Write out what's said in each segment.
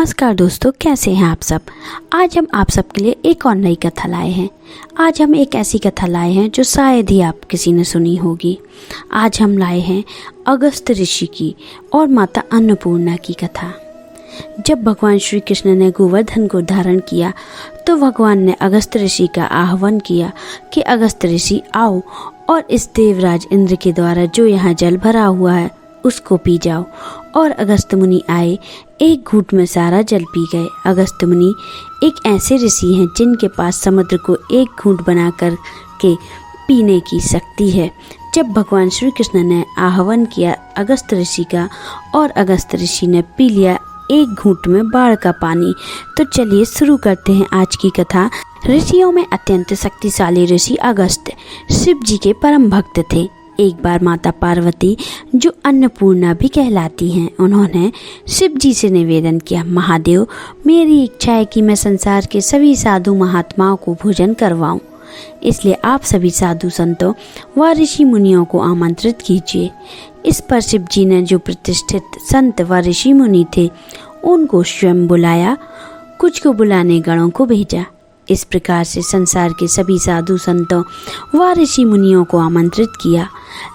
नमस्कार दोस्तों, कैसे हैं आप सब। आज हम आप सबके लिए एक और नई कथा लाए हैं। आज हम एक ऐसी कथा लाए हैं जो शायद ही आप किसी ने सुनी होगी। आज हम लाए हैं अगस्त्य ऋषि की और माता अन्नपूर्णा की कथा। जब भगवान श्री कृष्ण ने गोवर्धन को धारण किया तो भगवान ने अगस्त्य ऋषि का आह्वान किया कि अगस्त्य ऋषि आओ और इस देवराज इंद्र के द्वारा जो यहाँ जल भरा हुआ है उसको पी जाओ। और अगस्त्य मुनि आए, एक घूंट में सारा जल पी गए। अगस्त्य मुनि एक ऐसे ऋषि हैं जिनके पास समुद्र को एक घूंट बना कर के पीने की शक्ति है। जब भगवान श्री कृष्ण ने आह्वान किया अगस्त्य ऋषि का और अगस्त्य ऋषि ने पी लिया एक घूंट में बाढ़ का पानी। तो चलिए शुरू करते हैं आज की कथा। ऋषियों में अत्यंत शक्तिशाली ऋषि अगस्त्य शिव जी के परम भक्त थे। एक बार माता पार्वती, जो अन्नपूर्णा भी कहलाती हैं, उन्होंने शिव जी से निवेदन किया, महादेव, मेरी इच्छा है कि मैं संसार के सभी साधु महात्माओं को भोजन करवाऊं। इसलिए आप सभी साधु संतों व ऋषि मुनियों को आमंत्रित कीजिए। इस पर शिव जी ने जो प्रतिष्ठित संत व ऋषि मुनि थे उनको स्वयं बुलाया, कुछ को बुलाने गणों को भेजा। इस प्रकार से संसार के सभी साधु संतों व ऋषि मुनियों को आमंत्रित किया।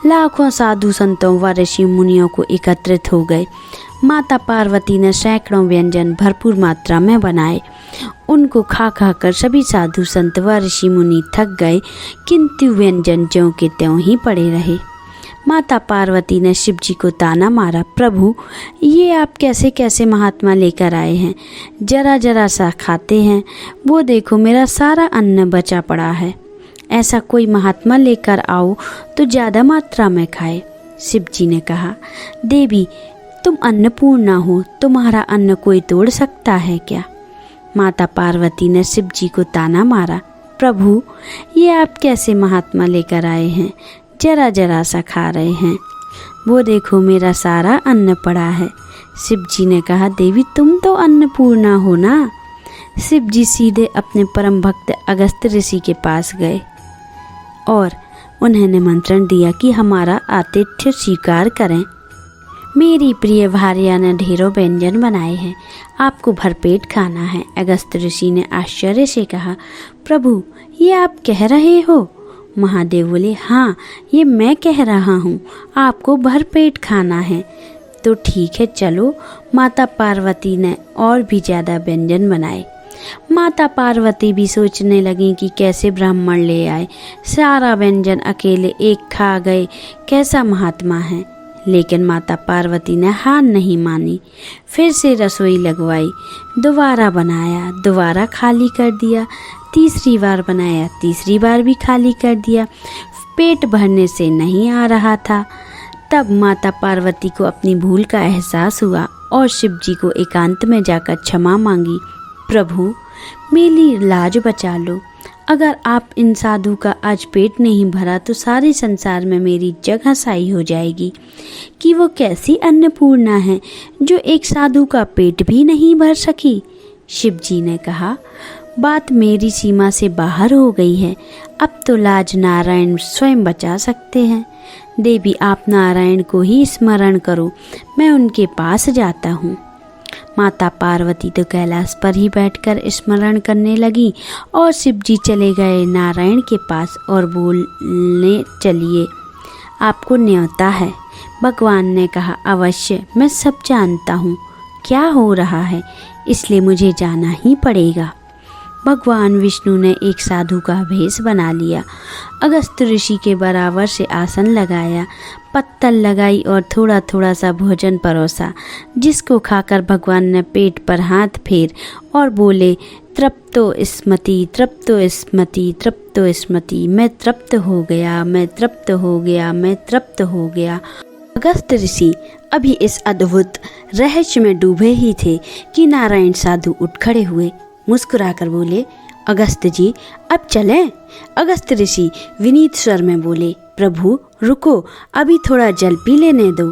लाखों साधु संतों व ऋषि मुनियों को एकत्रित हो गए। माता पार्वती ने सैकड़ों व्यंजन भरपूर मात्रा में बनाए। उनको खा खा कर सभी साधु संत व ऋषि मुनि थक गए, किंतु व्यंजन ज्यों के त्यों ही पड़े रहे। माता पार्वती ने शिव जी को ताना मारा, प्रभु, ये आप कैसे कैसे महात्मा लेकर आए हैं, जरा जरा सा खाते हैं, वो देखो मेरा सारा अन्न बचा पड़ा है। ऐसा कोई महात्मा लेकर आओ तो ज़्यादा मात्रा में खाए। शिव जी ने कहा, देवी, तुम अन्नपूर्णा हो, तुम्हारा अन्न कोई तोड़ सकता है क्या। माता पार्वती ने शिव जी को ताना मारा, प्रभु, ये आप कैसे महात्मा लेकर आए हैं, जरा जरा सा खा रहे हैं, वो देखो मेरा सारा अन्न पड़ा है। शिव जी ने कहा, देवी, तुम तो अन्नपूर्णा हो ना। शिव जी सीधे अपने परम भक्त अगस्त्य ऋषि के पास गए और उन्हें निमंत्रण दिया कि हमारा आतिथ्य स्वीकार करें। मेरी प्रिय भार्या ने ढेरों व्यंजन बनाए हैं, आपको भरपेट खाना है। अगस्त्य ऋषि ने आश्चर्य से कहा, प्रभु, ये आप कह रहे हो। महादेव बोले, हाँ, ये मैं कह रहा हूँ, आपको भरपेट खाना है। तो ठीक है, चलो। माता पार्वती ने और भी ज़्यादा व्यंजन बनाए। माता पार्वती भी सोचने लगी कि कैसे ब्राह्मण ले आए, सारा व्यंजन अकेले एक खा गए, कैसा महात्मा है। लेकिन माता पार्वती ने हार नहीं मानी, फिर से रसोई लगवाई, दोबारा बनाया, दोबारा खाली कर दिया, तीसरी बार बनाया, तीसरी बार भी खाली कर दिया। पेट भरने से नहीं आ रहा था। तब माता पार्वती को अपनी भूल का एहसास हुआ और शिव जी को एकांत में जाकर क्षमा मांगी, प्रभु, मेरी लाज बचा लो। अगर आप इन साधु का आज पेट नहीं भरा तो सारे संसार में मेरी जगह साई हो जाएगी कि वो कैसी अन्नपूर्णा है जो एक साधु का पेट भी नहीं भर सकी। शिव जी ने कहा, बात मेरी सीमा से बाहर हो गई है, अब तो लाज नारायण स्वयं बचा सकते हैं। देवी, आप नारायण को ही स्मरण करो, मैं उनके पास जाता हूँ। माता पार्वती तो कैलाश पर ही बैठकर स्मरण करने लगी और शिव जी चले गए नारायण के पास और बोलने, चलिए, आपको न्योता है। भगवान ने कहा, अवश्य, मैं सब जानता हूँ क्या हो रहा है, इसलिए मुझे जाना ही पड़ेगा। भगवान विष्णु ने एक साधु का भेष बना लिया, अगस्त्य ऋषि के बराबर से आसन लगाया, पत्तल लगाई और थोड़ा थोड़ा सा भोजन परोसा, जिसको खाकर भगवान ने पेट पर हाथ फेर और बोले, तृप्तो स्मृति, तृप्तो स्मृति, तृप्तो स्मृति, मैं तृप्त हो गया, मैं तृप्त हो गया, मैं तृप्त हो गया। अगस्त्य ऋषि अभी इस अद्भुत रहस्य में डूबे ही थे कि नारायण साधु उठ खड़े हुए, मुस्कुराकर बोले, अगस्त्य जी, अब चलें। अगस्त्य ऋषि विनीत स्वर में बोले, प्रभु, रुको, अभी थोड़ा जल पी लेने दो।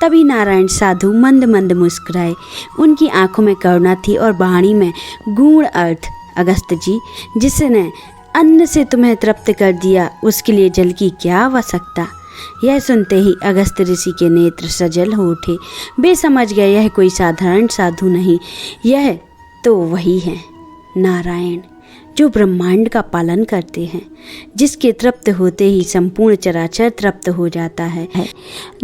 तभी नारायण साधु मंद मंद मुस्कुराए। उनकी आंखों में करुणा थी और वाणी में गूढ़ अर्थ। अगस्त्य जी, जिसने अन्न से तुम्हें तृप्त कर दिया, उसके लिए जल की क्या आवश्यकता। यह सुनते ही अगस्त ऋषि के नेत्र सजल हो उठे। वे समझ गए यह कोई साधारण साधु नहीं, यह तो वही है नारायण जो ब्रह्मांड का पालन करते हैं, जिसके तृप्त होते ही संपूर्ण चराचर तृप्त हो जाता है।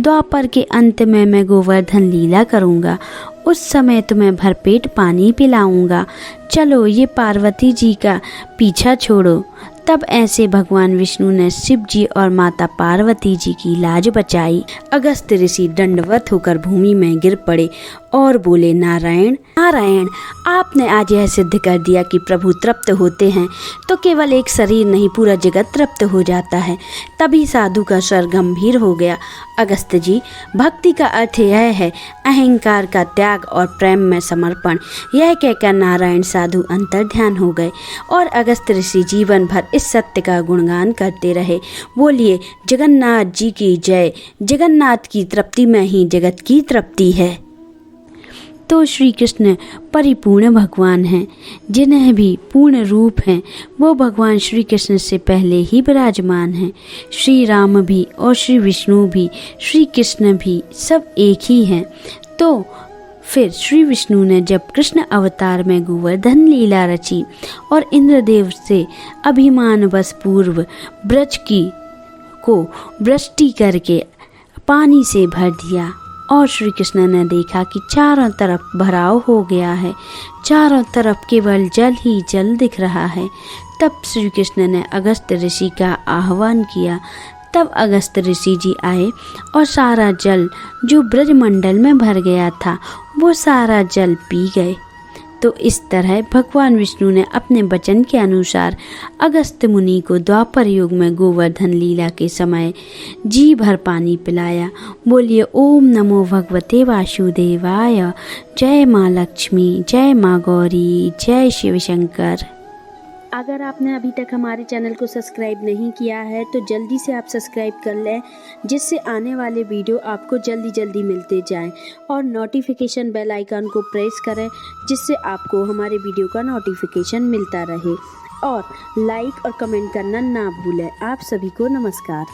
द्वापर के अंत में मैं गोवर्धन लीला करूँगा, उस समय तुम्हें भरपेट पानी पिलाऊंगा। चलो ये पार्वती जी का पीछा छोड़ो। तब ऐसे भगवान विष्णु ने शिव जी और माता पार्वती जी की लाज बचाई। अगस्त ऋषि दंडवत होकर भूमि में गिर पड़े और बोले, नारायण नारायण, आपने आज यह सिद्ध कर दिया कि प्रभु तृप्त होते हैं तो केवल एक शरीर नहीं पूरा जगत तृप्त हो जाता है। तभी साधु का स्वर गंभीर हो गया। अगस्त जी, भक्ति का अर्थ यह है अहंकार का त्याग और प्रेम में समर्पण। यह कहकर नारायण साधु अंतर ध्यान हो गए और अगस्त ऋषि जीवन भर इस सत्य का गुणगान करते रहे। बोलिए जगन्नाथ जी की जय। जगन्नाथ की तृप्ति में ही जगत की तृप्ति है। तो श्री कृष्ण परिपूर्ण भगवान हैं, जिन्हें भी पूर्ण रूप हैं, वो भगवान श्री कृष्ण से पहले ही विराजमान हैं। श्री राम भी और श्री विष्णु भी, श्री कृष्ण भी, सब एक ही हैं। तो फिर श्री विष्णु ने जब कृष्ण अवतार में गोवर्धन लीला रची और इंद्रदेव से अभिमानवश पूर्व ब्रज को वृष्टि करके पानी से भर दिया और श्री कृष्ण ने देखा कि चारों तरफ भराव हो गया है, चारों तरफ केवल जल ही जल दिख रहा है। तब श्री कृष्ण ने अगस्त ऋषि का आह्वान किया। तब अगस्त ऋषि जी आए और सारा जल जो ब्रजमंडल में भर गया था वो सारा जल पी गए। तो इस तरह भगवान विष्णु ने अपने वचन के अनुसार अगस्त मुनि को द्वापर युग में गोवर्धन लीला के समय जी भर पानी पिलाया। बोलिए ओम नमो भगवते वासुदेवाय। जय माँ लक्ष्मी, जय माँ गौरी, जय शिव शंकर। अगर आपने अभी तक हमारे चैनल को सब्सक्राइब नहीं किया है तो जल्दी से आप सब्सक्राइब कर लें, जिससे आने वाले वीडियो आपको जल्दी जल्दी मिलते जाएं और नोटिफिकेशन बेल आइकन को प्रेस करें, जिससे आपको हमारे वीडियो का नोटिफिकेशन मिलता रहे। और लाइक और कमेंट करना ना भूलें। आप सभी को नमस्कार।